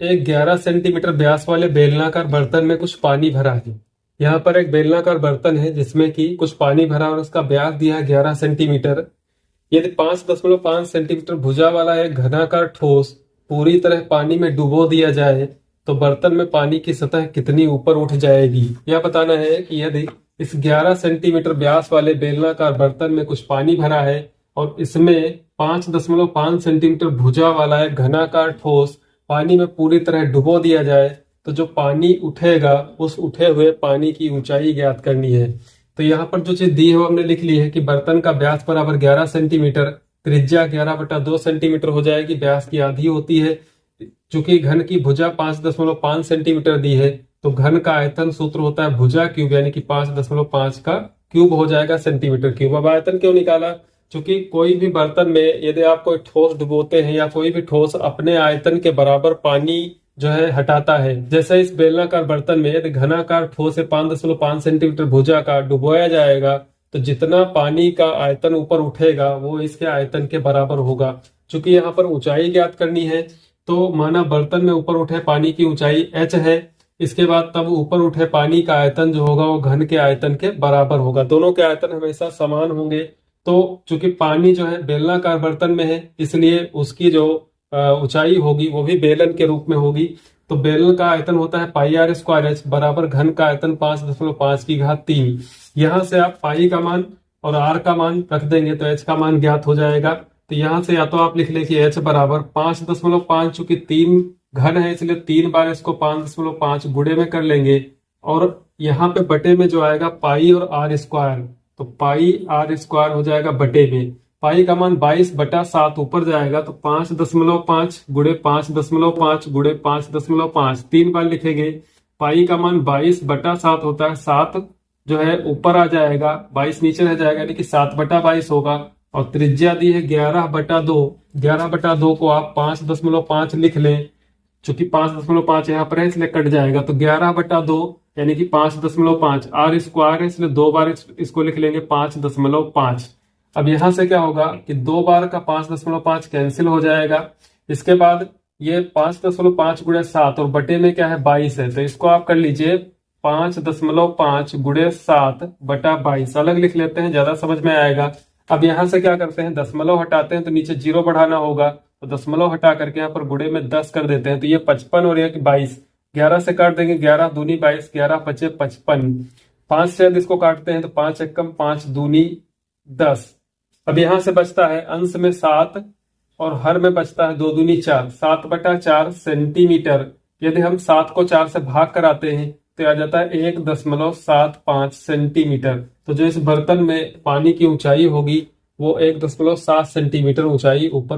एक 11 सेंटीमीटर व्यास वाले बेलनाकार बर्तन में कुछ पानी भरा है। यहाँ पर एक बेलनाकार बर्तन है जिसमें कि कुछ पानी भरा और उसका व्यास दिया है 11 सेंटीमीटर। यदि 5.5 सेंटीमीटर भुजा वाला एक घनाकार ठोस पूरी तरह पानी में डुबो दिया जाए तो बर्तन में पानी की सतह कितनी ऊपर उठ जाएगी। यह बताना है कि यदि इस 11 सेंटीमीटर व्यास वाले बेलनाकार बर्तन में कुछ पानी भरा है और इसमें 5.5 सेंटीमीटर भुजा वाला एक घनाकार ठोस पानी में पूरी तरह डुबो दिया जाए तो जो पानी उठेगा उस उठे हुए पानी की ऊंचाई ज्ञात करनी है। तो यहाँ पर जो चीज दी है वो हमने लिख ली है कि बर्तन का व्यास बराबर 11 सेंटीमीटर, त्रिज्या 11/2 सेंटीमीटर हो जाएगी, व्यास की आधी होती है। चूंकि घन की भुजा 5.5 सेंटीमीटर दी है तो घन का आयतन सूत्र होता है भुजा क्यूब, यानी कि 5.5 का क्यूब हो जाएगा सेंटीमीटर क्यूब। अब आयतन क्यों निकाला? क्योंकि कोई भी बर्तन में यदि आप कोई ठोस डुबोते हैं या कोई भी ठोस अपने आयतन के बराबर पानी जो है हटाता है, जैसे इस बेलनाकार बर्तन में यदि घनाकार ठोस है 5.5 सेंटीमीटर भुजा का डुबोया जाएगा तो जितना पानी का आयतन ऊपर उठेगा वो इसके आयतन के बराबर होगा। चूंकि यहाँ पर ऊंचाई ज्ञात करनी है तो माना बर्तन में ऊपर उठे पानी की ऊंचाई h है, इसके बाद तब ऊपर उठे पानी का आयतन जो होगा वो घन के आयतन के बराबर होगा। दोनों के आयतन हमेशा समान होंगे। तो चूंकि पानी जो है बेलनाकार बर्तन में है इसलिए उसकी जो ऊंचाई होगी वो भी बेलन के रूप में होगी। तो बेलन का आयतन होता है पाई आर स्क्वायर एच बराबर घन का आयतन 5.5 की घात 3। यहाँ से आप पाई का मान और आर का मान रख देंगे तो एच का मान ज्ञात हो जाएगा। तो यहाँ से या तो आप लिख लें कि एच बराबर 5.5, चूंकि 3 घन है इसलिए 3 बार इसको 5.5 गुणे में कर लेंगे और यहाँ पे बटे में जो आएगा पाई और आर स्क्वायर, तो पाई आर स्क्वायर हो जाएगा बटे में। पाई का मान 22/7 ऊपर जाएगा तो 5.5 गुणे 5.5 गुणे 5.5 3 बार लिखेंगे। पाई का मान 22/7 होता है, 7 जो है ऊपर आ जाएगा, 22 नीचे रह जाएगा, यानी कि 7/22 होगा। और त्रिज्या दी है 11/2, 11/2 को आप 5.5 लिख लें। चूंकि 5.5 यहाँ पर है इसलिए कट जाएगा तो 11/2 यानी कि 5.5। आर स्क्वायर है इसलिए 2 बार इसको लिख लेंगे 5.5। अब यहां से क्या होगा कि 2 बार का 5.5 कैंसिल हो जाएगा। इसके बाद ये 5.5 गुणे 7 और बटे में क्या है 22 है, तो इसको आप कर लीजिए 5.5 गुणे 7/22 अलग लिख लेते हैं, ज्यादा समझ में आएगा। अब यहां से क्या करते हैं, दशमलव हटाते हैं तो नीचे 0 बढ़ाना होगा, तो दशमलव हटा करके यहाँ पर गुणे में 10 कर देते हैं तो ये 55 और ये 22, 11 से काट देंगे, 11 दूनी 22, 11 पचे 55। 5 से यदि इसको काटते हैं तो 5 एकम 5 दूनी 10। अब यहां से बचता है अंश में 7 और हर में बचता है 2 दूनी 4, 7/4 सेंटीमीटर। यदि हम 7 को 4 से भाग कराते हैं तो आ जाता है 1.75 सेंटीमीटर। तो जो इस बर्तन में पानी की ऊंचाई होगी वो 1.7 सेंटीमीटर ऊंचाई ऊपर